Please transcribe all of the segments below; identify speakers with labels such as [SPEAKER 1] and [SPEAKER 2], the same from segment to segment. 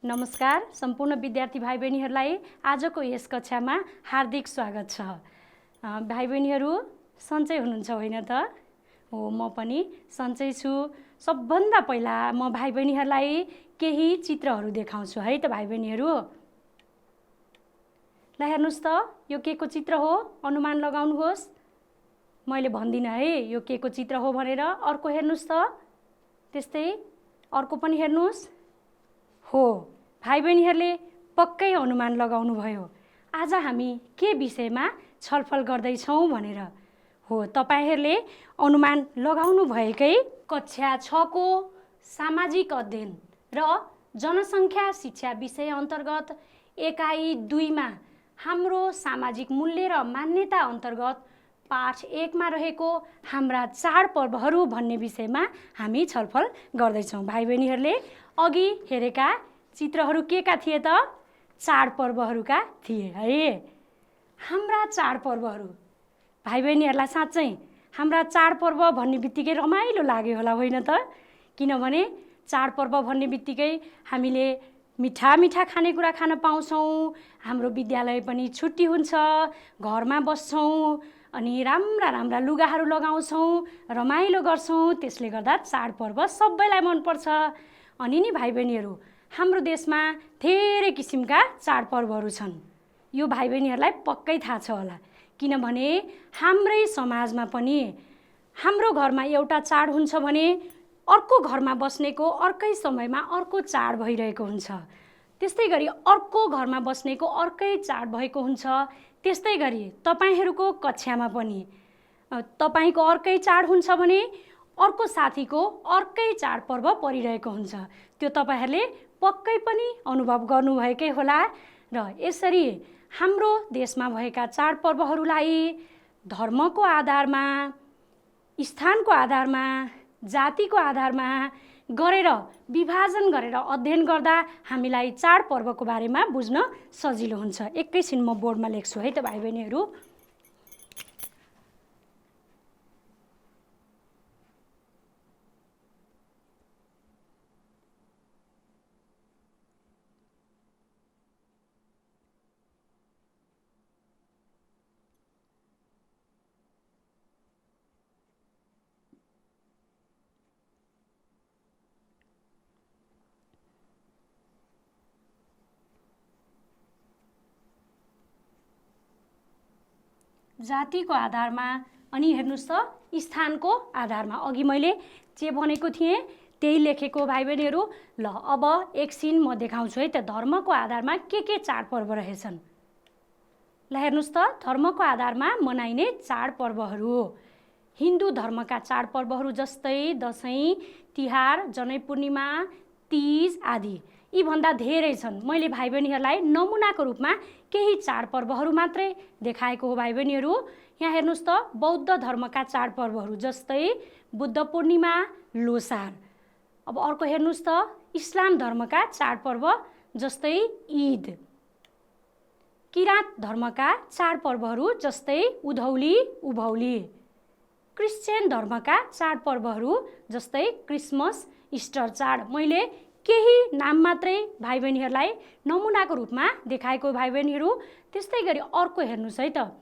[SPEAKER 1] नमस्कार सम्पूर्ण विद्यार्थी भाइ बहिनीहरूलाई आजको यस कक्षामा हार्दिक स्वागत छ। भाइ बहिनीहरू सन्चै हुनुहुन्छ होइन त? हो, म पनि सन्चै छु। सबभन्दा पहिला म भाइ बहिनीहरूलाई केही चित्रहरू देखाउँछु है त भाइ बहिनीहरू। ल हेर्नुस् त, यो के को चित्र हो? अनुमान लगाउनुहोस्। मैले भन्दिनँ है यो के को चित्र हो भनेर। अर्को हेर्नुस् त, त्यस्तै अर्को पनि हेर्नुस्। हो, भाइ बहिनीहरूले पक्कै अनुमान लगाउनु भयो आज हामी के विषयमा छलफल गर्दैछौँ भनेर। हो, तपाईहरूले अनुमान लगाउनु भएकै कक्षा 6 को सामाजिक अध्ययन र जनसङ्ख्या शिक्षा विषय अन्तर्गत एकाइ 2 मा हाम्रो सामाजिक मूल्य र मान्यता अन्तर्गत पाठ 1 मा रहेको हाम्रा चाडपर्वहरू भन्ने विषयमा हामी छलफल गर्दैछौँ। भाइ बहिनीहरूले अघि हेरेका चित्रहरू के का थिए त? चाडपर्वहरूका थिए है। हाम्रा चाडपर्वहरू भाइ बहिनीहरूलाई साँच्चै हाम्रा चाडपर्व भन्ने बित्तिकै रमाइलो लाग्यो होला होइन त? किनभने चाडपर्व भन्ने बित्तिकै हामीले मिठा मिठा खानेकुरा खान पाउँछौँ, हाम्रो विद्यालय पनि छुट्टी हुन्छ, घरमा बस्छौँ अनि राम्रा राम्रा लुगाहरू लगाउँछौँ, रमाइलो गर्छौँ। त्यसले गर्दा चाडपर्व सबैलाई मनपर्छ। अनि नि भाइ बहिनीहरू, हाम्रो देशमा धेरै किसिमका चाडपर्वहरू छन्। यो भाइ बहिनीहरूलाई पक्कै थाहा छ होला, किनभने हाम्रै समाजमा पनि हाम्रो घरमा एउटा चाड हुन्छ भने अर्को घरमा बस्नेको अर्कै समयमा अर्को चाड भइरहेको हुन्छ। त्यस्तै गरी अर्को घरमा बस्नेको अर्कै चाड भएको हुन्छ। त्यस्तै गरी तपाईहरूको कक्षामा पनि तपाईको अर्कै चाड हुन्छ भने अर्को साथीको अर्कै चाडपर्व परिरहेको हुन्छ। त्यो तपाईहरूले पक्कै पनि अनुभव गर्नुभएकै होला। र यसरी हाम्रो देशमा भएका चाडपर्वहरूलाई धर्मको आधारमा, स्थानको आधारमा, जातिको आधारमा गरेर विभाजन गरेर अध्ययन गर्दा हामीलाई चाडपर्वको बारेमा बुझ्न सजिलो हुन्छ। एकैछिन म बोर्डमा लेख्छु है त भाइ बहिनीहरू। जातिको आधारमा अनि हेर्नुस् त स्थानको आधारमा। अघि मैले जे भनेको थिएँ त्यही लेखेको भाइ बहिनीहरू। ल अब एकछिन म देखाउँछु है त धर्मको आधारमा के चाडपर्व रहेछन्। ल हेर्नुस् त, धर्मको आधारमा मनाइने चाडपर्वहरू हिन्दू धर्मका चाडपर्वहरू जस्तै दसैँ, तिहार, जनै पूर्णिमा, तीज आदि यी भन्दा धेरै छन्। मैले भाइ बहिनीहरूलाई नमुनाको रूपमा केही चाडपर्वहरू मात्रै देखाएको हो। भाइ बहिनीहरू यहाँ हेर्नुस् त, बौद्ध धर्मका चाडपर्वहरू जस्तै बुद्ध पूर्णिमा, लोसार। अब अर्को हेर्नुस् त, इस्लाम धर्मका चाडपर्व जस्तै ईद। किराँत धर्मका चाडपर्वहरू जस्तै उधौली, उभौली। क्रिश्चियन धर्मका चाडपर्वहरू जस्तै क्रिसमस, इस्टर चाड। मैले केही नाम मात्रै भाइ बहिनीहरूलाई नमुनाको रूपमा देखाएको भाइ बहिनीहरू। त्यस्तै गरी अर्को हेर्नुस् है त,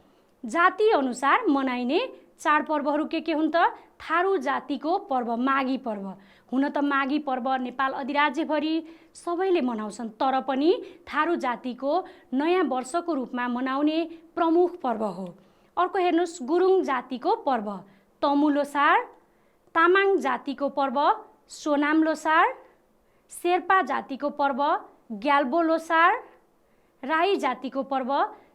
[SPEAKER 1] जाति अनुसार मनाइने चाडपर्वहरू के हुन् त? थारू जातिको पर्व माघी पर्व। हुन त माघी पर्व नेपाल अधिराज्यभरि सबैले मनाउँछन्, तर पनि थारू जातिको नयाँ वर्षको रूपमा मनाउने प्रमुख पर्व हो। अर्को हेर्नुस्, गुरुङ जातिको पर्व तमु लोसार। तामाङ जातिको पर्व सोनाम लोसार। शेर्पा जातिको पर्व ग्याल्बो लोसार। राई जातिको पर्व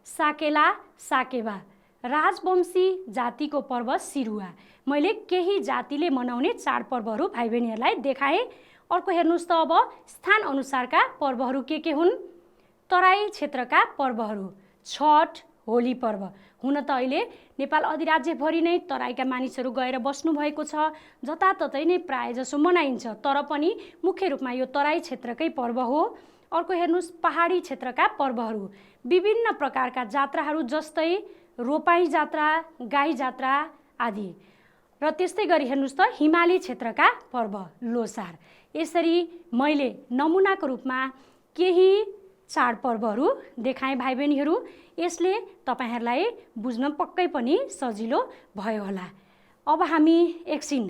[SPEAKER 1] साकेला साकेबा। राजवंशी जातिको पर्व सिरुवा। मैले केही जातिले मनाउने चाडपर्वहरू भाइ बहिनीहरूलाई देखाएँ। अर्को हेर्नुस् त, अब स्थान अनुसारका पर्वहरू के हुन्? तराई क्षेत्रका पर्वहरू छठ, होली पर्व। हुन त अहिले नेपाल अधिराज्यभरि नै तराईका मानिसहरू गएर बस्नु भएको छ, जताततै नै प्रायःजसो मनाइन्छ, तर पनि मुख्य रूपमा यो तराई क्षेत्रकै पर्व हो। अर्को हेर्नुस्, पहाडी क्षेत्रका पर्वहरू विभिन्न प्रकारका जात्राहरू जस्तै रोपाई जात्रा, गाई जात्रा आदि। र त्यस्तै गरी हेर्नुस् त, हिमाली क्षेत्रका पर्व लोसार। यसरी मैले नमुनाको रूपमा केही चाडपर्वहरू देखाएँ भाइ बहिनीहरू। यसले तपाईँहरूलाई बुझ्न पक्कै पनि सजिलो भयो होला। अब हामी एकछिन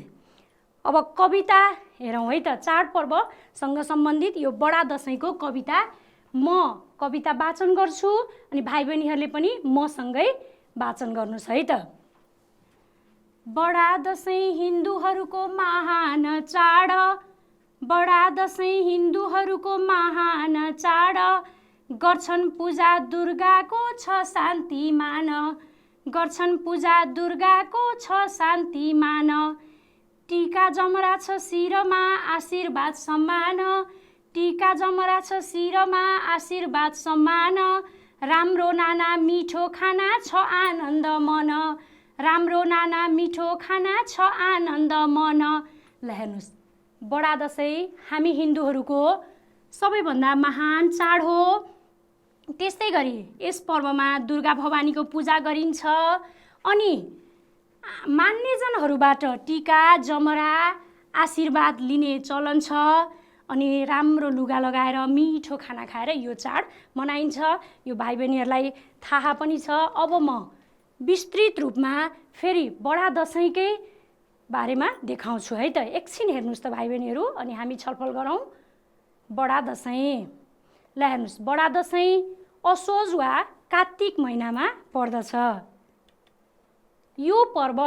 [SPEAKER 1] अब कविता हेरौँ है त। चाडपर्वसँग सम्बन्धित यो बडा दसैँको कविता म कविता वाचन गर्छु अनि भाइ बहिनीहरूले पनि मसँगै वाचन गर्नुहोस् है त। बडा दसैँ हिन्दूहरूको महान चाड, बडा दसैँ हिन्दूहरूको महान चाड, गर्छन् पूजा दुर्गाको छ शान्ति मान, गर्छन् पूजा दुर्गाको छ शान्ति मान, टीका जमरा छ शिरमा आशीर्वाद सम्मान, टीका जमरा छ शिरमा आशीर्वाद सम्मान, राम्रो नाना मिठो खाना छ आनन्द मन, राम्रो नाना मिठो खाना छ आनन्द मन। ल हेर्नुहोस्, बडा दसैँ हामी हिन्दूहरूको सबैभन्दा महान चाड हो। त्यस्तै गरी यस पर्वमा दुर्गा भवानीको पूजा गरिन्छ अनि मान्यजनहरूबाट टीका जमरा आशीर्वाद लिने चलन छ अनि राम्रो लुगा लगाएर मिठो खाना खाएर यो चाड मनाइन्छ। यो भाइ बहिनीहरूलाई थाहा पनि छ। अब म विस्तृत रूपमा फेरि बडा दसैँकै बारेमा देखाउँछु है त। एकछिन हेर्नुहोस् त भाइ बहिनीहरू अनि हामी छलफल गरौँ। बडा दसैँ, ल हेर्नुहोस्, बडा दसैँ असोज वा कार्तिक महिनामा पर्दछ। यो पर्व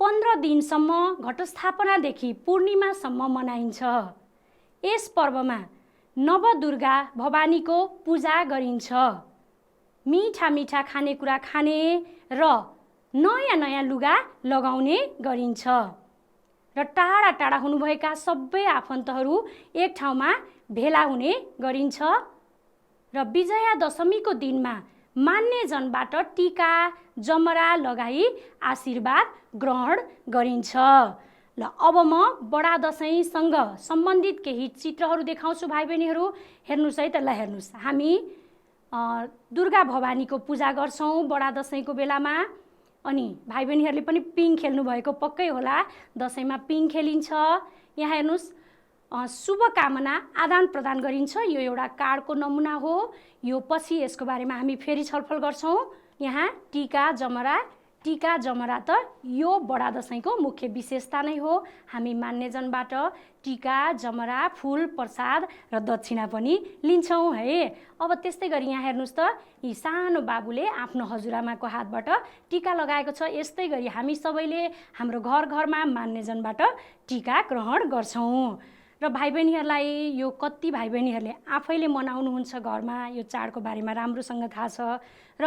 [SPEAKER 1] 15 दिनसम्म घटस्थापनादेखि पूर्णिमासम्म मनाइन्छ। यस पर्वमा नवदुर्गा भवानीको पूजा गरिन्छ। मिठा मिठा खानेकुरा खाने र नयाँ नयाँ लुगा लगाउने गरिन्छ र टाढा टाढा हुनुभएका सबै आफन्तहरू एक ठाउँमा भेला हुने गरिन्छ र विजया दशमीको दिनमा मान्यजनबाट टीका जमरा लगाई आशीर्वाद ग्रहण गरिन्छ। ल अब म बडा दसैँसँग सम्बन्धित केही चित्रहरू देखाउँछु भाइ बहिनीहरू। हेर्नुहोस् है त। ल हेर्नुहोस्, हामी दुर्गा भवानीको पूजा गर्छौँ बडा दसैँको बेलामा अनि भाइ बहिनीहरूले पनि पिङ खेल्नु भएको पक्कै होला। दसैँमा पिङ खेलिन्छ। यहाँ हेर्नुहोस्, शुभकामना आदान प्रदान गरिन्छ। यो एउटा कार्डको नमुना हो। यो पछि यसको बारेमा हामी फेरि छलफल गर्छौँ। यहाँ टीका जमरा, टीका जमरा त यो बडा दसैँको मुख्य विशेषता नै हो। हामी मान्यजनबाट टीका जमरा फुल प्रसाद र दक्षिणा पनि लिन्छौँ है। अब त्यस्तै गरी यहाँ हेर्नुहोस् त, यी सानो बाबुले आफ्नो हजुरआमाको हातबाट टीका लगाएको छ। यस्तै गरी हामी सबैले हाम्रो घर घरमा मान्यजनबाट टीका ग्रहण गर्छौँ र भाइ बहिनीहरूलाई यो कति भाइ बहिनीहरूले आफैले मनाउनुहुन्छ घरमा, यो चाडको बारेमा राम्रोसँग थाहा छ र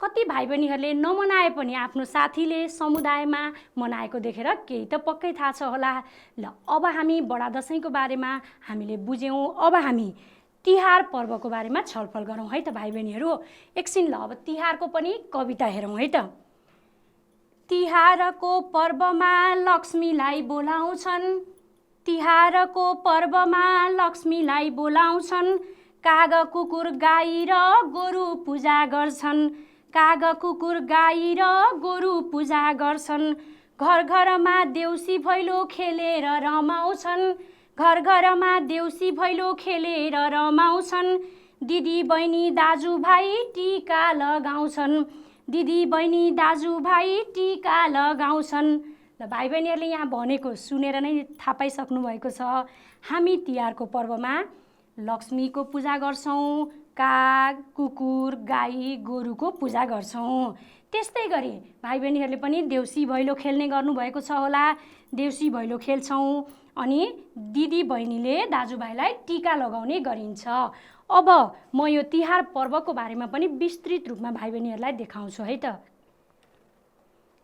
[SPEAKER 1] कति भाइ बहिनीहरूले नमनाए पनि आफ्नो साथीले समुदायमा मनाएको देखेर केही त पक्कै थाहा छ होला। ल अब हामी बडा दसैँको बारेमा हामीले बुझ्यौँ। अब हामी तिहार पर्वको बारेमा छलफल गरौँ है त भाइ बहिनीहरू। एकछिन ल अब तिहारको पनि कविता हेरौँ है त। तिहारको पर्वमा लक्ष्मीलाई बोलाउँछन्, तिहारको पर्वमा लक्ष्मीलाई बोलाउँछन्, काग कुकुर गाई र गोरु पूजा गर्छन्, काग कुकुर गाई र गोरु पूजा गर्छन्, घर घरमा देउसी भैलो खेलेर रमाउँछन्, घर घरमा देउसी भैलो खेलेर रमाउँछन्, दिदी बहिनी दाजुभाइ टीका लगाउँछन्, दिदी बहिनी दाजुभाइ टीका लगाउँछन्। ल भाइ बहिनीहरूले यहाँ भनेको सुनेर नै थाहा पाइसक्नु भएको छ। हामी तिहारको पर्वमा लक्ष्मीको पूजा गर्छौँ, काग कुकुर गाई गोरुको पूजा गर्छौँ। त्यस्तै गरी भाइ बहिनीहरूले पनि देउसी भैलो खेल्ने गर्नुभएको छ होला। देउसी भैलो खेल्छौँ अनि दिदी बहिनीले दाजुभाइलाई टीका लगाउने गरिन्छ। अब म यो तिहार पर्वको बारेमा पनि विस्तृत रूपमा भाइ बहिनीहरूलाई देखाउँछु है त।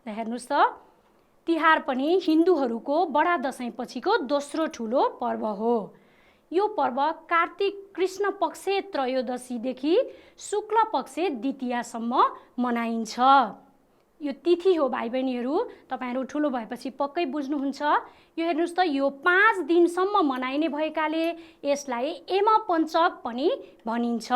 [SPEAKER 1] हेर्नुहोस् त, तिहार पनि हिन्दूहरूको बडा दसैँ पछिको दोस्रो ठुलो पर्व हो। यो पर्व कार्तिक कृष्ण पक्ष त्रयोदशीदेखि शुक्ल पक्ष द्वितीयासम्म मनाइन्छ। यो तिथि हो भाइ बहिनीहरू, तपाईँहरू ठुलो भएपछि पक्कै बुझ्नुहुन्छ। यो हेर्नुहोस् त, यो 5 दिनसम्म मनाइने भएकाले यसलाई यमपञ्चक पनि भनिन्छ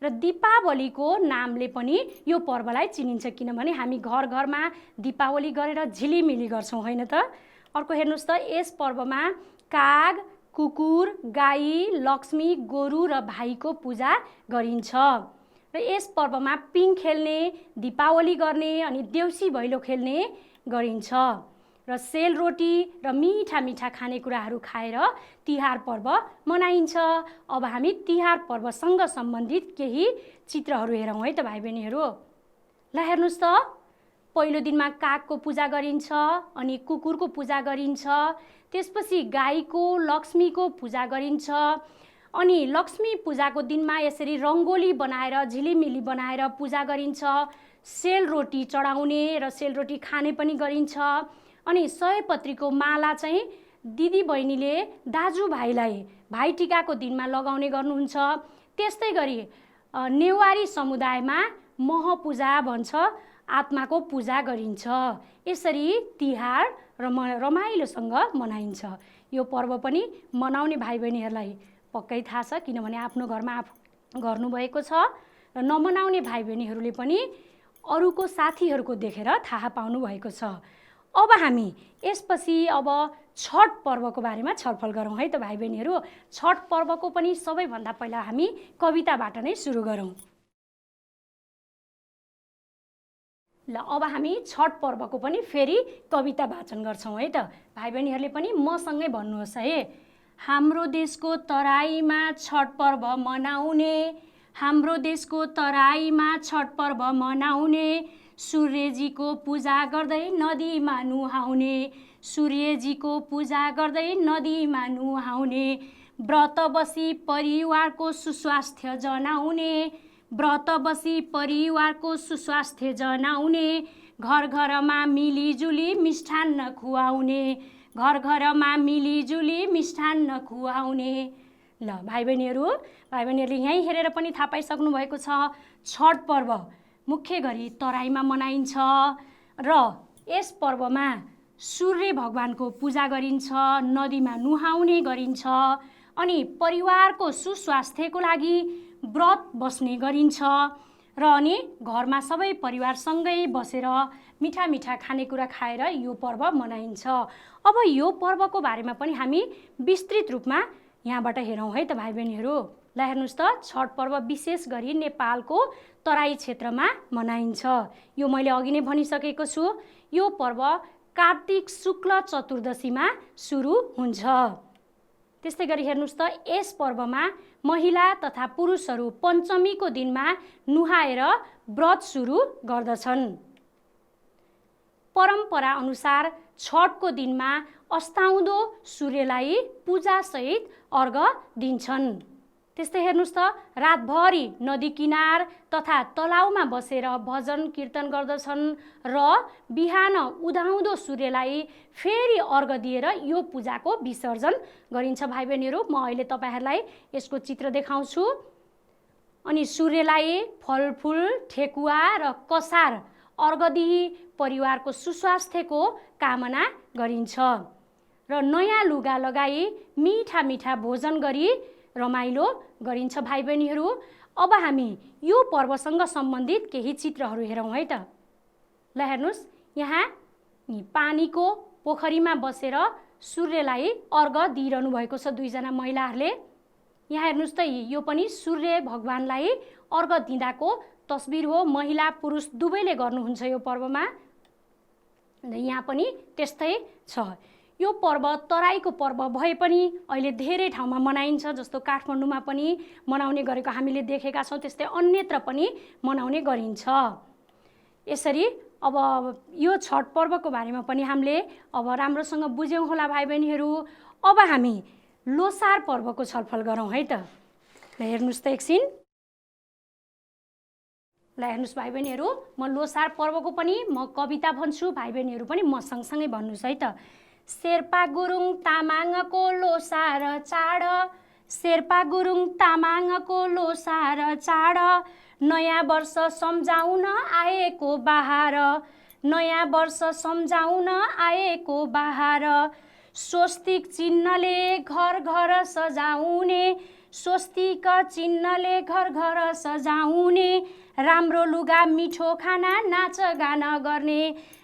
[SPEAKER 1] र दीपावलीको नामले पनि यो पर्वलाई चिनिन्छ, किनभने हामी घर घरमा दीपावली गरेर झिलिमिली गर्छौँ होइन त। अर्को हेर्नुहोस् त, यस पर्वमा काग कुकुर, गाई, लक्ष्मी, गोरु र भाइको पूजा गरिन्छ। र यस पर्वमा पिङ खेल्ने, दीपावली गर्ने अनि देउसी भैलो खेल्ने गरिन्छ। र सेलरोटी र मिठा मिठा खानेकुराहरू खाएर तिहार पर्व मनाइन्छ। अब हामी तिहार पर्वसँग सम्बन्धित केही चित्रहरू हेरौँ है त भाइ बहिनीहरू। ल हेर्नुहोस् त, पहिलो दिनमा कागको पूजा गरिन्छ, अनि कुकुरको पूजा गरिन्छ, त्यसपछि गाईको, लक्ष्मीको पूजा गरिन्छ। अनि लक्ष्मी पूजाको दिनमा यसरी रङ्गोली बनाएर, झिलिमिली बनाएर पूजा गरिन्छ। सेलरोटी चढाउने र सेलरोटी खाने पनि गरिन्छ। अनि सयपत्रीको माला चाहिँ दिदी बहिनीले दाजुभाइलाई भाइटिकाको दिनमा लगाउने गर्नुहुन्छ। त्यस्तै गरी नेवारी समुदायमा मह पूजा भन्छ, आत्माको पूजा गरिन्छ। यसरी तिहार रमाइलोसँग मनाइन्छ। यो पर्व पनि मनाउने भाइ बहिनीहरूलाई पक्कै थाहा छ, किनभने आफ्नो घरमा गर्नुभएको छ। र नमनाउने भाइ बहिनीहरूले पनि अरूको साथीहरूको देखेर थाहा पाउनु भएको छ। अब हामी यसपछि अब छठ पर्वको बारेमा छलफल गरौँ है त भाइ बहिनीहरू। छठ पर्वको पनि सबैभन्दा पहिला हामी कविताबाट नै सुरु गरौँ। ल अब हामी छठ पर्वको पनि फेरि कविता वाचन गर्छौँ है त। भाइ बहिनीहरूले पनि मसँगै भन्नुहोस् है। हाम्रो देशको तराईमा छठ पर्व मनाउने, हाम्रो देशको तराईमा छठ पर्व मनाउने, सूर्यजीको पूजा गर्दै नदीमा नुहाउने, सूर्यजीको पूजा गर्दै नदीमा नुहाउने, व्रत बसी परिवारको सुस्वास्थ्य जनाउने, व्रत बसी परिवारको सुस्वास्थ्य जनाउने, घर घरमा मिलिजुली मिष्ठान्न खुवाउने, घर घरमा मिलिजुली मिष्ठान्न खुवाउने। ल भाइ बहिनीहरूले यहीँ हेरेर पनि थाहा पाइसक्नु भएको छ, छठ पर्व मुख्य गरी तराईमा मनाइन्छ। र यस पर्वमा सूर्य भगवानको पूजा गरिन्छ, नदीमा नुहाउने गरिन्छ, अनि परिवारको सुस्वास्थ्यको लागि व्रत बस्ने गरिन्छ। र अनि घरमा सबै परिवारसँगै बसेर मिठा मिठा खानेकुरा खाएर यो पर्व मनाइन्छ। अब यो पर्वको बारेमा पनि हामी विस्तृत रूपमा यहाँबाट हेरौँ है त भाइ बहिनीहरू। ल हेर्नुहोस् त, छठ पर्व विशेष गरी नेपालको तराई क्षेत्रमा मनाइन्छ। यो मैले अघि नै भनिसकेको छु। यो पर्व कार्तिक शुक्ल चतुर्दशीमा सुरु हुन्छ। त्यस्तै गरी हेर्नुहोस् त, यस पर्वमा महिला तथा पुरुषहरू पञ्चमीको दिनमा नुहाएर व्रत सुरु गर्दछन्। परम्परा अनुसार छठको दिनमा अस्ताउँदो सूर्यलाई पूजासहित अर्घ दिन्छन्। त्यस्तै हेर्नुहोस् त, रातभरि नदी किनार तथा तलाउमा बसेर भजन कीर्तन गर्दछन् र बिहान उदाउँदो सूर्यलाई फेरि अर्घ दिएर यो पूजाको विसर्जन गरिन्छ। भाइ बहिनीहरू, म अहिले तपाईँहरूलाई यसको चित्र देखाउँछु। अनि सूर्यलाई फलफुल, ठेकुवा र कसार अर्घ दिई परिवारको सुस्वास्थ्यको कामना गरिन्छ। र नयाँ लुगा लगाई मिठा मिठा भोजन गरी रमाइलो गरिन्छ। भाइ बहिनीहरू, अब हामी यो पर्वसँग सम्बन्धित केही चित्रहरू हेरौँ है त। ल हेर्नुहोस्, यहाँ पानीको पोखरीमा बसेर सूर्यलाई अर्घ दिइरहनु भएको छ दुईजना महिलाहरूले। यहाँ हेर्नुहोस् त, यो पनि सूर्य भगवानलाई अर्घ दिँदाको तस्बिर हो। महिला पुरुष दुवैले गर्नुहुन्छ यो पर्वमा। यहाँ पनि त्यस्तै छ। यो पर्व तराईको पर्व भए पनि अहिले धेरै ठाउँमा मनाइन्छ, जस्तो काठमाडौँमा पनि मनाउने गरेको हामीले देखेका छौँ। त्यस्तै अन्यत्र पनि मनाउने गरिन्छ। यसरी अब यो छठ पर्वको बारेमा पनि हामीले अब राम्रोसँग बुझ्यौँ होला भाइ बहिनीहरू। अब हामी लोसार पर्वको छलफल गरौँ है त। ल हेर्नुहोस् त एकछिन। ल हेर्नुहोस् भाइ बहिनीहरू, म लोसार पर्वको पनि म कविता भन्छु, भाइ बहिनीहरू पनि म सँगसँगै भन्नुहोस् है त। शेर्पा गुरुङ तामाङको लोसार चाड, शेर्पा गुरुङ तामाङको लोसार चाड, नयाँ वर्ष सम्झाउन आएको बहार, नयाँ वर्ष सम्झाउन आएको बहार, स्वस्तिक चिन्हले घर घर सजाउने, स्वस्तिक चिन्हले घर घर सजाउने, राम्रो लुगा मिठो खाना नाच गान गर्ने,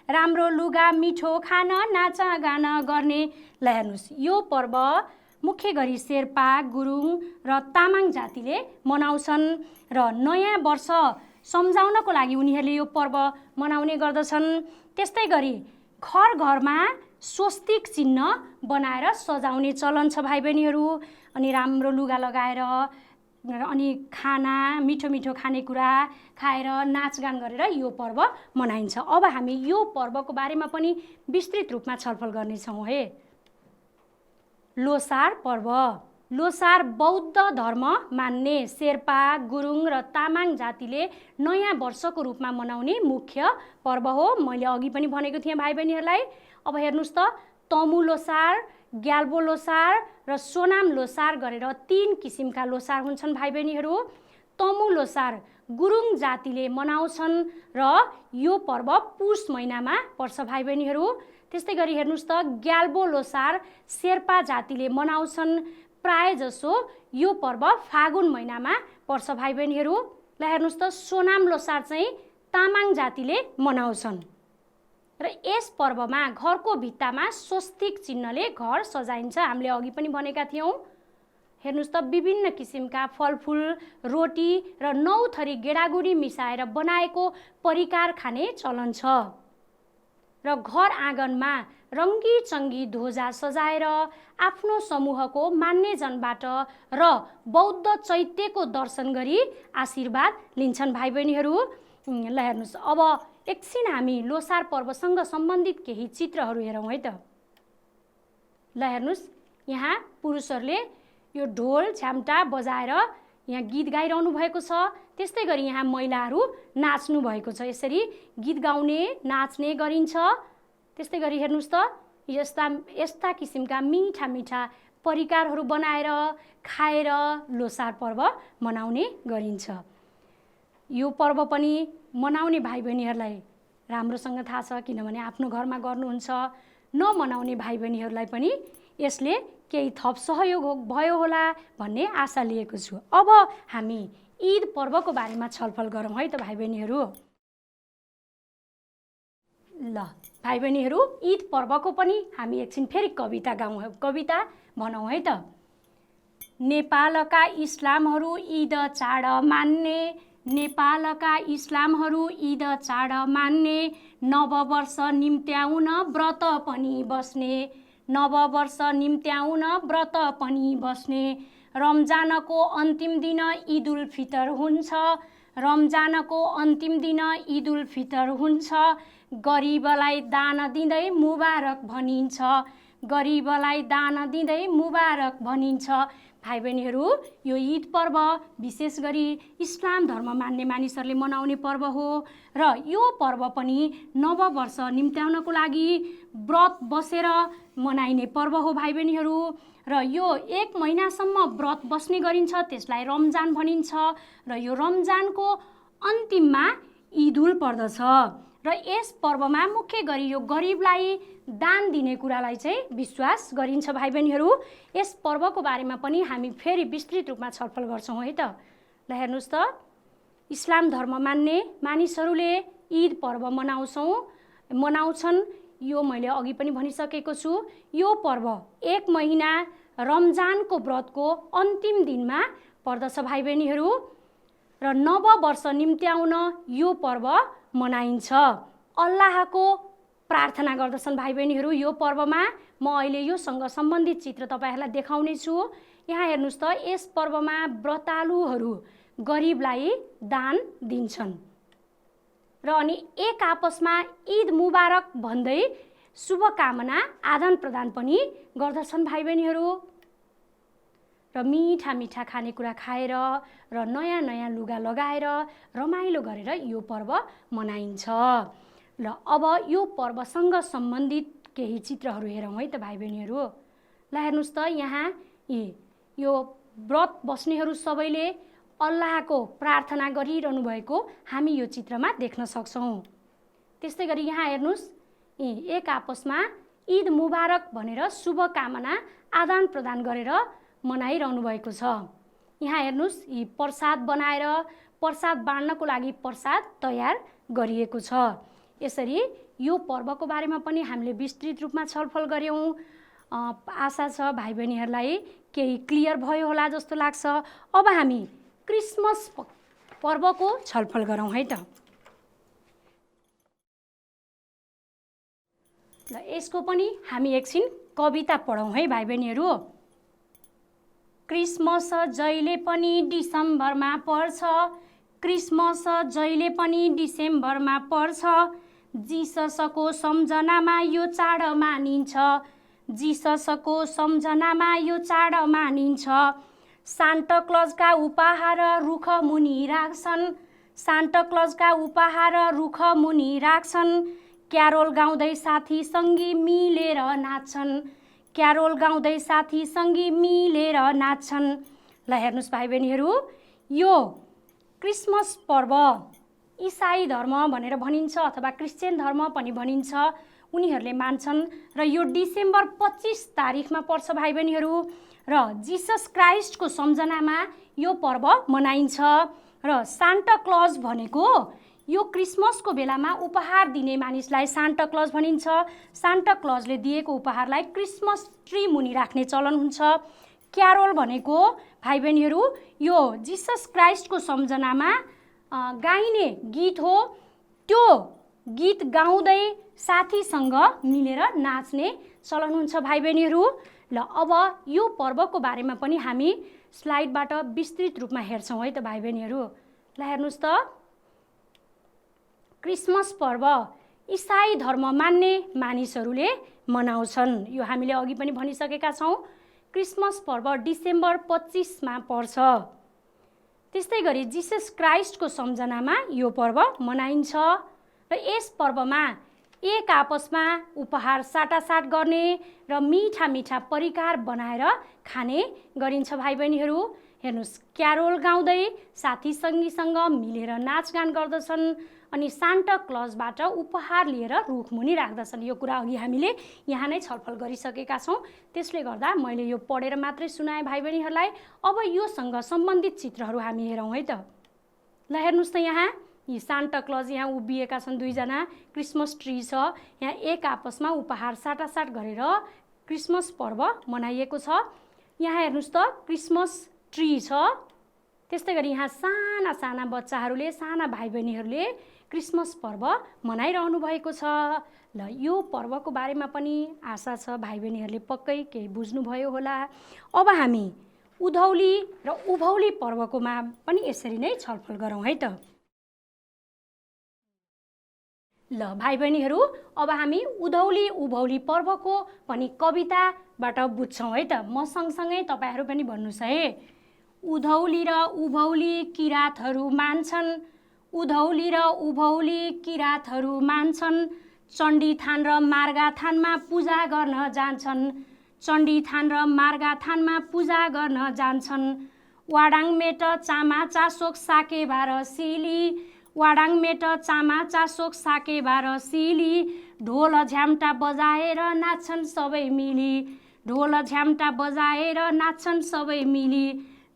[SPEAKER 1] राम्रो लुगा मिठो खाना नाच गान गर्ने। ल हेर्नुहोस्, यो पर्व मुख्य गरी शेर्पा, गुरुङ र तामाङ जातिले मनाउँछन् र नयाँ वर्ष सम्झाउनको लागि उनीहरूले यो पर्व मनाउने गर्दछन्। त्यस्तै गरी घर घरमा स्वस्तिक चिन्ह बनाएर सजाउने चलन छ भाइ बहिनीहरू। अनि राम्रो लुगा लगाएर अनि खाना मिठो मिठो खानेकुरा खाएर नाचगान गरेर यो पर्व मनाइन्छ। अब हामी यो पर्वको बारेमा पनि विस्तृत रूपमा छलफल गर्नेछौँ है। लोसार पर्व। लोसार बौद्ध धर्म मान्ने शेर्पा, गुरुङ र तामाङ जातिले नयाँ वर्षको रूपमा मनाउने मुख्य पर्व हो। मैले अघि पनि भनेको थिएँ भाइ बहिनीहरूलाई। अब हेर्नुहोस् त, तमु लोसार, ग्याल्बो लोसार र सोनाम लोसार गरेर 3 किसिमका लोसार हुन्छन् भाइ बहिनीहरू। तमु लोसार गुरुङ जातिले मनाउँछन् र यो पर्व पुष महिनामा पर्छ भाइ बहिनीहरू। त्यस्तै गरी हेर्नुहोस् त, ग्याल्बो लोसार शेर्पा जातिले मनाउँछन्। प्राय जसो यो पर्व फागुन महिनामा पर्छ भाइ बहिनीहरू। ल हेर्नुहोस् त, सोनाम लोसार चाहिँ तामाङ जातिले मनाउँछन् र यस पर्वमा घरको भित्तामा स्वस्तिक चिन्हले घर सजाइन्छ। हामीले अघि पनि भनेका थियौँ। हेर्नुहोस् त, विभिन्न किसिमका फलफुल, रोटी र 9 थरी गेडागुडी मिसाएर बनाएको परिकार खाने चलन छ र घर आँगनमा रङ्गी चङ्गी ध्वजा सजाएर आफ्नो समूहको मान्यजनबाट र बौद्ध चैत्यको दर्शन गरी आशीर्वाद लिन्छन् भाइ बहिनीहरू। ल हेर्नुहोस्, अब एकछिन हामी लोसार पर्वसँग सम्बन्धित केही चित्रहरू हेरौँ है त। ल हेर्नुहोस्, यहाँ पुरुषहरूले यो ढोल झ्याम्टा बजाएर यहाँ गीत गाइरहनु भएको छ। त्यस्तै गरी यहाँ महिलाहरू नाच्नु भएको छ। यसरी गीत गाउने नाच्ने गरिन्छ। त्यस्तै गरी हेर्नुहोस् त, यस्ता किसिमका मिठा मिठा परिकारहरू बनाएर खाएर लोसार पर्व मनाउने गरिन्छ। यो पर्व पनि मनाउने भाइ बहिनीहरूलाई राम्रोसँग थाहा छ, किनभने आफ्नो घरमा गर्नुहुन्छ। नमनाउने भाइ बहिनीहरूलाई पनि यसले केही थप सहयोग भयो होला भन्ने आशा लिएको छु। अब हामी ईद पर्वको बारेमा छलफल गरौँ है त भाइ बहिनीहरू। ल भाइ बहिनीहरू, ईद पर्वको पनि हामी एकछिन फेरि कविता भनौँ है त। नेपालका इस्लामहरू ईद चाड मान्ने, नेपालका इस्लामहरू ईद चाड मान्ने, नववर्ष निम्त्याउन व्रत पनि बस्ने, नववर्ष निम्त्याउन व्रत पनि बस्ने। रमजानको अन्तिम दिन ईद उल फितर हुन्छ, रमजानको अन्तिम दिन ईद उल फितर हुन्छ। गरिबलाई दान दिँदै मुबारक भनिन्छ, गरिबलाई दान दिँदै मुबारक भनिन्छ। भाइ बहिनीहरू, यो ईद पर्व विशेष गरी इस्लाम धर्म मान्ने मानिसहरूले मनाउने पर्व हो र यो पर्व पनि नववर्ष निम्त्याउनको लागि व्रत बसेर मनाइने पर्व हो भाइ बहिनीहरू। र यो 1 महिनासम्म व्रत बस्ने गरिन्छ, त्यसलाई रमजान भनिन्छ र यो रमजानको अन्तिममा ईद उल पर्दछ र यस पर्वमा मुख्य गरी यो गरिबलाई दान दिने कुरालाई चाहिँ विश्वास गरिन्छ भाइ बहिनीहरू। यस पर्वको बारेमा पनि हामी फेरि विस्तृत रूपमा छलफल गर्छौँ है त। ल हेर्नुहोस् त, इस्लाम धर्म मान्ने मानिसहरूले ईद पर्व मनाउँछन्। यो मैले अघि पनि भनिसकेको छु। यो पर्व 1 महिना रमजानको व्रतको अन्तिम दिनमा पर्दछ भाइ बहिनीहरू र नववर्ष निम्त्याउन यो पर्व मनाइन्छ। अल्लाहको प्रार्थना गर्दछन् भाइ बहिनीहरू यो पर्वमा। म अहिले योसँग सम्बन्धित चित्र तपाईँहरूलाई देखाउने छु। यहाँ हेर्नुहोस् त, यस पर्वमा व्रतालुहरू गरिबलाई दान दिन्छन् र अनि एक आपसमा ईद मुबारक भन्दै शुभकामना आदान प्रदान पनि गर्दछन् भाइ बहिनीहरू र मिठा मिठा खानेकुरा खाएर र नयाँ नयाँ लुगा लगाएर रमाइलो गरेर यो पर्व मनाइन्छ। ल अब यो पर्वसँग सम्बन्धित केही चित्रहरू हेरौँ है त भाइ बहिनीहरू। ल हेर्नुहोस् त, यहाँ यो व्रत बस्नेहरू सबैले अल्लाहको प्रार्थना गरिरहनु भएको हामी यो चित्रमा देख्न सक्छौँ। त्यस्तै गरी यहाँ हेर्नुहोस्, एक आपसमा ईद मुबारक भनेर शुभकामना आदान प्रदान गरेर मनाइरहनु भएको छ। यहाँ हेर्नुहोस्, यी प्रसाद बनाएर प्रसाद बाँड्नको लागि प्रसाद तयार गरिएको छ। यसरी यो पर्वको बारेमा पनि हामीले विस्तृत रूपमा छलफल गऱ्यौँ। आशा छ भाइ बहिनीहरूलाई केही क्लियर भयो होला जस्तो लाग्छ। अब हामी क्रिसमस पर्वको छलफल गरौँ है त। ल यसको पनि हामी एकछिन कविता पढौँ है भाइ बहिनीहरू। क्रिसमस जहिले पनि डिसेम्बरमा पर्छ, क्रिसमस जहिले पनि डिसेम्बरमा पर्छ, जिससको सम्झनामा यो चाड मानिन्छ, जिससको सम्झनामा यो चाड मानिन्छ। सान्टा क्लजका उपहार रुख मुनि राख्छन्, सान्टा क्लजका उपहार रुख मुनि राख्छन्, क्यारोल गाउँदै साथी सङ्गी मिलेर नाच्छन्, क्यारोल गाउँदै साथी सङ्गी मिलेर नाच्छन्। ल हेर्नुहोस् भाइ बहिनीहरू, यो क्रिसमस पर्व इसाई धर्म भनेर भनिन्छ अथवा क्रिस्चियन धर्म पनि भनिन्छ, उनीहरूले मान्छन् र यो डिसेम्बर 25 तारिखमा पर्छ भाइ बहिनीहरू। र जिसस क्राइस्टको सम्झनामा यो पर्व मनाइन्छ। र सान्टा क्लज भनेको यो क्रिसमसको बेलामा उपहार दिने मानिसलाई सान्टा क्लज भनिन्छ। सान्टा क्लजले दिएको उपहारलाई क्रिसमस ट्री मुनि राख्ने चलन हुन्छ। क्यारोल भनेको भाइ बहिनीहरू यो जिसस क्राइस्टको सम्झनामा गाइने गीत हो। त्यो गीत गाउँदै साथीसँग मिलेर नाच्ने चलन हुन्छ भाइ बहिनीहरू। ल अब यो पर्वको बारेमा पनि हामी स्लाइडबाट विस्तृत रूपमा हेर्छौँ है त भाइ बहिनीहरू। ल हेर्नुहोस् त, क्रिसमस पर्व इसाई धर्म मान्ने मानिसहरूले मनाउँछन्। यो हामीले अघि पनि भनिसकेका छौँ। क्रिसमस पर्व डिसेम्बर 25मा पर्छ। त्यस्तै गरी जिसस क्राइस्टको सम्झनामा यो पर्व मनाइन्छ र यस पर्वमा एक आपसमा उपहार साटासाट गर्ने र मिठा मिठा परिकार बनाएर खाने गरिन्छ भाइ बहिनीहरू। हेर्नुहोस्, क्यारोल गाउँदै साथी सङ्गीसँग मिलेर नाचगान गर्दछन् अनि सान्टा क्लजबाट उपहार लिएर रुखमुनि राख्दछन्। यो कुरा अघि हामीले यहाँ नै छलफल गरिसकेका छौँ, त्यसले गर्दा मैले यो पढेर मात्रै सुनाएँ भाइ बहिनीहरूलाई। अब योसँग सम्बन्धित चित्रहरू हामी हेरौँ है त। ल हेर्नुहोस् त, यहाँ यी सान्टा क्लज यहाँ उभिएका छन्, दुईजना, क्रिसमस ट्री छ, यहाँ एक आपसमा उपहार साटासाट गरेर क्रिसमस पर्व मनाइएको छ। यहाँ हेर्नुहोस् त क्रिसमस ट्री छ। त्यस्तै गरी यहाँ साना साना बच्चाहरूले, साना भाइ बहिनीहरूले क्रिसमस पर्व मनाइरहनु भएको छ। ल यो पर्वको बारेमा पनि आशा छ भाइ बहिनीहरूले पक्कै केही बुझ्नुभयो होला। अब हामी उधौली र उभौली पर्वकोमा पनि यसरी नै छलफल गरौँ है त। ल भाइ बहिनीहरू, अब हामी उधौली उभौली पर्वको पनि कविताबाट बुझ्छौँ है त। म सँगसँगै तपाईँहरू पनि भन्नुहोस् है। उधौली र उभौली किराँतहरू मान्छन्, उधौली र उभौली किराँतहरू मान्छन्, चण्डीथान र मार्गाथानमा पूजा गर्न जान्छन्, चण्डीथान र मार्गाथानमा पूजा गर्न जान्छन्। वाडाङ मेट चामा चासोक साकेबा र सिली, वाडाङ मेट चामा चासोक साकेबा र सिली, ढोल झ्याम्टा बजाएर नाच्छन् सबै मिली, ढोल झ्याम्टा बजाएर नाच्छन् सबै मिली।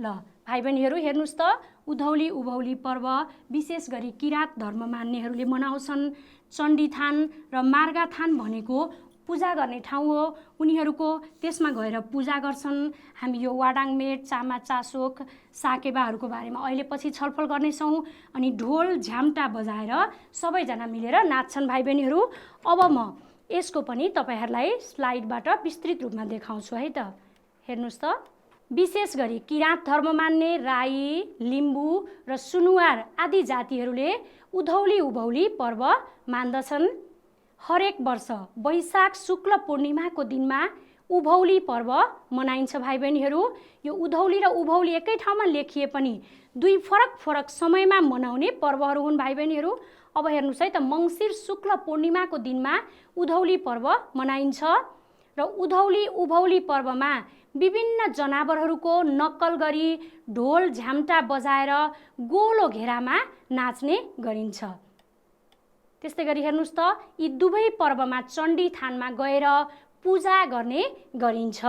[SPEAKER 1] ल भाइ बहिनीहरू हेर्नुहोस् त, उधौली उभौली पर्व विशेष गरी किराँत धर्म मान्नेहरूले मनाउँछन्। चण्डीथान र मार्गाथान भनेको पूजा गर्ने ठाउँ हो, उनीहरूको त्यसमा गएर पूजा गर्छन्। हामी यो वाडाङ मेट चामा चासोक साकेबाहरूको बारेमा अहिले पछि छलफल गर्नेछौँ। अनि ढोल झ्याम्टा बजाएर सबैजना मिलेर नाच्छन् भाइ बहिनीहरू। अब म यसको पनि तपाईँहरूलाई स्लाइडबाट विस्तृत रूपमा देखाउँछु है त। हेर्नुहोस् त, विशेष गरी किराँत धर्म मान्ने राई, लिम्बू र सुनुवार आदि जातिहरूले उधौली उभौली पर्व मान्दछन्। हरेक वर्ष वैशाख शुक्ल पूर्णिमाको दिनमा उभौली पर्व मनाइन्छ भाइ बहिनीहरू। यो उधौली र उभौली एकै ठाउँमा लेखिए पनि दुई फरक फरक समयमा मनाउने पर्वहरू हुन् भाइ बहिनीहरू। अब हेर्नुहोस् है त, मङ्सिर शुक्ल पूर्णिमाको दिनमा उधौली पर्व मनाइन्छ र उधौली उभौली पर्वमा विभिन्न जनावरहरूको नक्कल गरी ढोल झ्याम्टा बजाएर गोलो घेरामा नाच्ने गरिन्छ। त्यस्तै गरी हेर्नुहोस् त, यी दुवै पर्वमा चण्डी थानमा गएर पूजा गर्ने गरिन्छ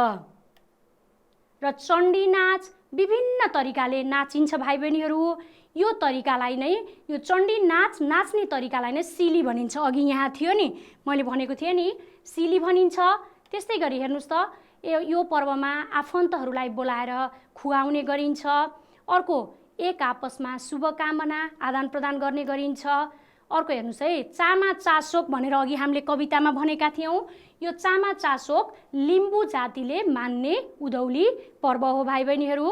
[SPEAKER 1] र चण्डी नाच विभिन्न तरिकाले नाचिन्छ भाइ बहिनीहरू। यो तरिकालाई नै, यो चण्डी नाच नाच्ने तरिकालाई नै सिली भनिन्छ। अघि यहाँ थियो नि, मैले भनेको थिएँ नि, सिली भनिन्छ। त्यस्तै गरी हेर्नुहोस् त यो पर्वमा आफन्तहरूलाई बोलाएर खुवाउने गरिन्छ। अर्को एक आपसमा शुभकामना आदान प्रदान गर्ने गरिन्छ। अर्को हेर्नुहोस् है, चामा चासोक भनेर अघि हामीले कवितामा भनेका थियौँ। यो चामा चासोक लिम्बू जातिले मान्ने उधौली पर्व हो भाइ बहिनीहरू।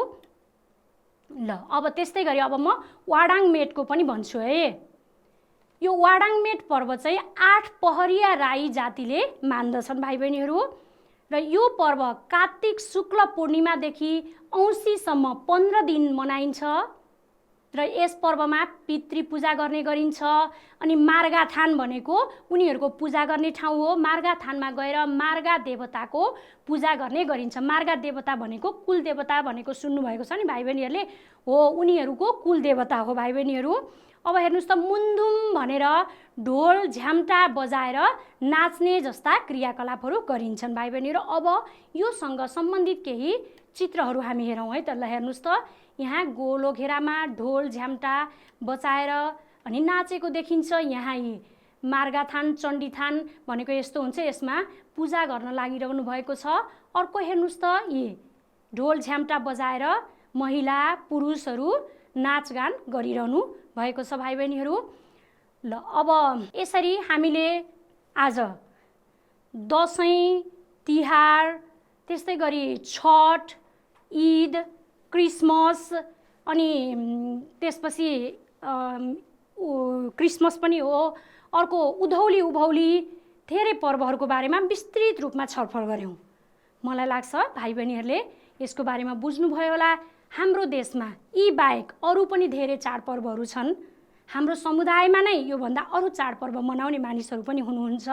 [SPEAKER 1] ल अब त्यस्तै गरी अब म वाडाङमेटको पनि भन्छु है। यो वाडाङमेट पर्व चाहिँ 8 पहरिया राई जातिले मान्दछन् भाइ बहिनीहरू। र यो पर्व कार्तिक शुक्ल पूर्णिमादेखि औँसीसम्म 15 दिन मनाइन्छ। र यस पर्वमा पितृ पूजा गर्ने गरिन्छ। अनि मार्गाथान भनेको उनीहरूको पूजा गर्ने ठाउँ हो। मार्गाथानमा गएर मार्गा देवताको पूजा गर्ने गरिन्छ। मार्गा देवता भनेको कुल देवता भनेको सुन्नुभएको छ नि भाइ बहिनीहरूले, हो उनीहरूको कुल देवता हो भाइ बहिनीहरू। अब हेर्नुहोस् त, मुन्धुम भनेर ढोल झ्याम्टा बजाएर नाच्ने जस्ता क्रियाकलापहरू गरिन्छन् भाइ बहिनीहरू। अब योसँग सम्बन्धित केही चित्रहरू हामी हेरौँ है त। ल हेर्नुहोस् त, यहाँ गोलो घेरामा ढोल झ्याम्टा बजाएर अनि नाचेको देखिन्छ। यहाँ यी मार्गाथान चण्डीथान भनेको यस्तो हुन्छ, यसमा पूजा गर्न लागिरहनु भएको छ। अर्को हेर्नुहोस् त, यी ढोल झ्याम्टा बजाएर महिला पुरुषहरू नाचगान गरिरहनु भएको छ भाइ बहिनीहरू। ल अब यसरी हामीले आज दसैँ तिहार, त्यस्तै गरी छठ, ईद, क्रिसमस अनि त्यसपछि क्रिसमस पनि हो, अर्को उधौली उभौली धेरै पर्वहरूको बारेमा विस्तृत रूपमा छलफल गऱ्यौँ। मलाई लाग्छ भाइ बहिनीहरूले यसको बारेमा बुझ्नुभयो होला। हाम्रो देशमा यी बाहेक अरू पनि धेरै चाडपर्वहरू छन्। हाम्रो समुदायमा नै योभन्दा अरू चाडपर्व मनाउने मानिसहरू पनि हुनुहुन्छ।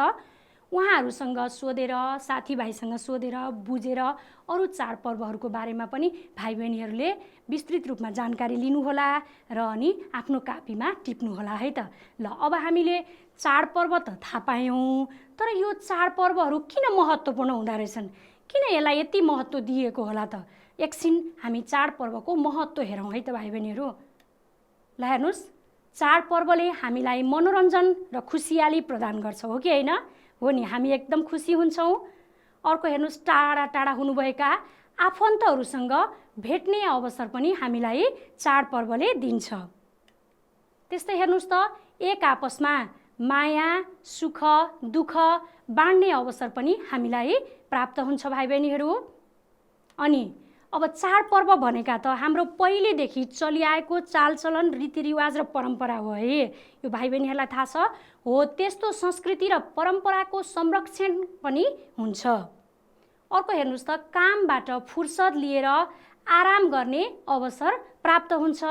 [SPEAKER 1] उहाँहरूसँग सोधेर, साथीभाइसँग सोधेर बुझेर अरू चाडपर्वहरूको बारेमा पनि भाइ बहिनीहरूले विस्तृत रूपमा जानकारी लिनुहोला र अनि आफ्नो कापीमा टिप्नुहोला है त। ल अब हामीले चाडपर्व त थाहा पायौँ, तर यो चाडपर्वहरू किन महत्त्वपूर्ण हुँदो रहेछन्, किन यसलाई यति महत्त्व दिएको होला त? एकछिन हामी चाडपर्वको महत्त्व हेरौँ है त भाइ बहिनीहरू। ल हेर्नुहोस्, चाडपर्वले हामीलाई मनोरञ्जन र खुसियाली प्रदान गर्छ, हो कि होइन? हो नि, हामी एकदम खुसी हुन्छौँ। अर्को हेर्नुहोस्, टाढा टाढा हुनुभएका आफन्तहरूसँग भेट्ने अवसर पनि हामीलाई चाडपर्वले दिन्छ। त्यस्तै हेर्नुहोस् त, एक आपसमा माया सुख दुःख बाँड्ने अवसर पनि हामीलाई प्राप्त हुन्छ भाइ बहिनीहरू। अनि अब चाडपर्व भनेका त हाम्रो पहिलेदेखि चलिआएको चालचलन रीतिरिवाज र परम्परा हो है। यो भाइ बहिनीहरूलाई थाहा छ हो। त्यस्तो संस्कृति र परम्पराको संरक्षण पनि हुन्छ। अर्को हेर्नुहोस् त, कामबाट फुर्सद लिएर आराम गर्ने अवसर प्राप्त हुन्छ।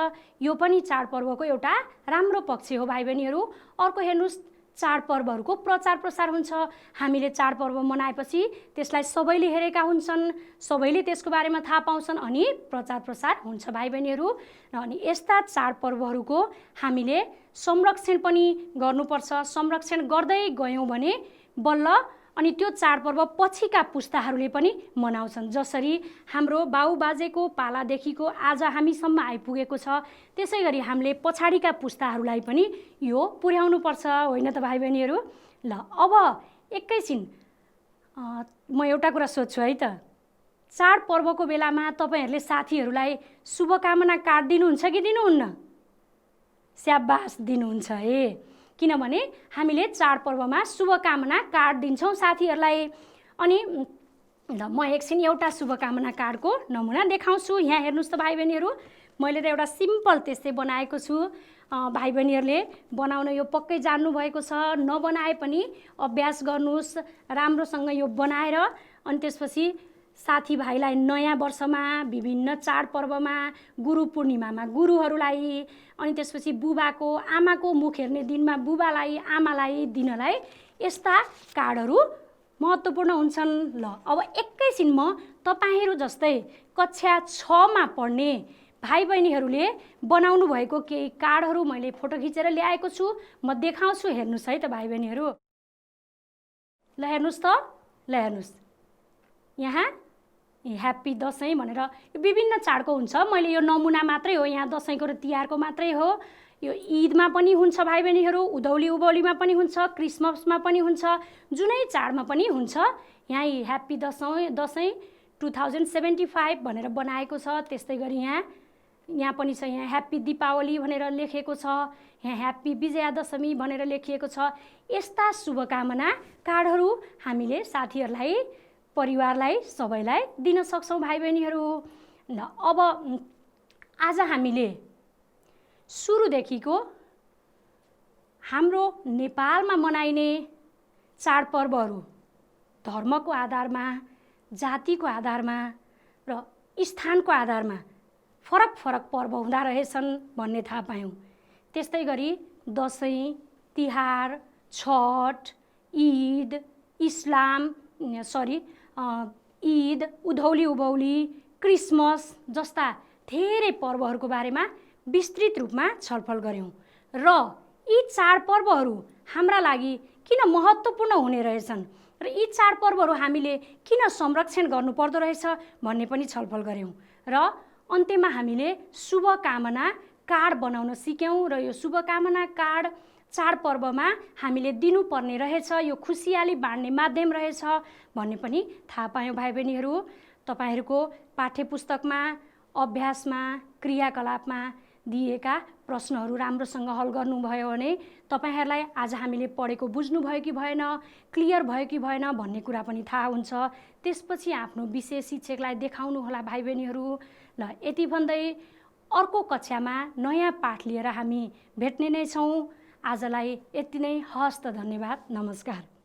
[SPEAKER 1] यो पनि चाडपर्वको एउटा राम्रो पक्ष हो भाइ बहिनीहरू। अर्को हेर्नुहोस्, चाडपर्वहरूको प्रचार प्रसार हुन्छ। हामीले चाडपर्व मनाएपछि त्यसलाई सबैले हेरेका हुन्छन्, सबैले त्यसको बारेमा थाहा पाउँछन् अनि प्रचार प्रसार हुन्छ भाइ बहिनीहरू। र अनि यस्ता चाडपर्वहरूको हामीले संरक्षण पनि गर्नुपर्छ। संरक्षण गर्दै गयौँ भने बल्ल अनि त्यो चाडपर्व पछिका पुस्ताहरूले पनि मनाउँछन्। जसरी हाम्रो बाउबाजेको पालादेखिको आज हामीसम्म आइपुगेको छ, त्यसै गरी हामीले पछाडिका पुस्ताहरूलाई पनि यो पुर्याउनुपर्छ, होइन त भाइ बहिनीहरू? ल अब एकैछिन म एउटा कुरा सोध्छु है त। चाडपर्वको बेलामा तपाईँहरूले साथीहरूलाई शुभकामना कार्ड दिनुहुन्छ कि दिनुहुन्न? स्याबास, दिनुहुन्छ है। किनभने हामीले चाडपर्वमा शुभकामना कार्ड दिन्छौँ साथीहरूलाई। अनि ल म एकछिन एउटा शुभकामना कार्डको नमुना देखाउँछु। यहाँ हेर्नुहोस् त भाइ बहिनीहरू, मैले त एउटा सिम्पल त्यस्तै बनाएको छु। भाइ बहिनीहरूले बनाउन यो पक्कै जान्नुभएको छ। नबनाए पनि अभ्यास गर्नुहोस् राम्रोसँग यो बनाएर। अनि त्यसपछि साथीभाइलाई नयाँ वर्षमा, विभिन्न चाडपर्वमा, गुरु पूर्णिमामा गुरुहरूलाई, अनि त्यसपछि बुबाको आमाको मुख हेर्ने दिनमा बुबालाई आमालाई दिनलाई यस्ता कार्डहरू महत्त्वपूर्ण हुन्छन्। ल अब एकैछिन म तपाईँहरू जस्तै कक्षा 6 मा पढ्ने भाइ बहिनीहरूले बनाउनु भएको केही कार्डहरू मैले फोटो खिचेर ल्याएको छु, म देखाउँछु। हेर्नुहोस् है त भाइ बहिनीहरू। ल हेर्नुहोस् त, ल हेर्नुहोस्, यहाँ ह्याप्पी दसैँ भनेर विभिन्न चाडको हुन्छ। मैले यो नमुना मात्रै हो, यहाँ दसैँको र तिहारको मात्रै हो। यो ईदमा पनि हुन्छ भाइ बहिनीहरू, उधौली उभौलीमा पनि हुन्छ, क्रिसमसमा पनि हुन्छ, जुनै चाडमा पनि हुन्छ। यहाँ ह्याप्पी दसैँ 2075 भनेर बनाएको छ। त्यस्तै गरी यहाँ पनि छ, यहाँ ह्याप्पी दीपावली भनेर लेखेको छ, यहाँ ह्याप्पी विजयादशमी भनेर लेखिएको छ। यस्ता शुभकामना कार्डहरू हामीले साथीहरूलाई, परिवारलाई, सबैलाई दिन सक्छौँ भाइ बहिनीहरू। ल अब आज हामीले सुरुदेखिको हाम्रो नेपालमा मनाइने चाडपर्वहरू धर्मको आधारमा, जातिको आधारमा र स्थानको आधारमा फरक फरक पर्व हुँदा रहेछन् भन्ने थाहा पायौँ। त्यस्तै गरी दसैँ, तिहार, छठ, ईद, ईद, उधौली उभौली, क्रिसमस जस्ता धेरै पर्वहरूको बारेमा विस्तृत रूपमा छलफल गऱ्यौँ र यी चाडपर्वहरू हाम्रा लागि किन महत्त्वपूर्ण हुने रहेछन् र यी चाडपर्वहरू हामीले किन संरक्षण गर्नुपर्दो रहेछ भन्ने पनि छलफल गऱ्यौँ र अन्त्यमा हामीले शुभकामना कार्ड बनाउन सिक्यौँ र यो शुभकामना कार्ड चाडपर्वमा हामीले दिनुपर्ने रहेछ, यो खुसियाली बाँड्ने माध्यम रहेछ भन्ने पनि थाहा पायौँ भाइ बहिनीहरू। तपाईहरूको पाठ्यपुस्तकमा, अभ्यासमा, क्रियाकलापमा दिएका प्रश्नहरू राम्रोसँग हल गर्नुभयो भने तपाईहरूलाई आज हामीले पढेको बुझ्नुभयो कि भएन, क्लियर भयो कि भएन भन्ने कुरा पनि थाहा हुन्छ। त्यसपछि आफ्नो विषय शिक्षकलाई देखाउनु होला भाइ बहिनीहरू। ल यति भन्दै अर्को कक्षामा नयाँ पाठ लिएर हामी भेट्ने नै छौँ। आजलाई यति नै, हस्त, धन्यवाद, नमस्कार।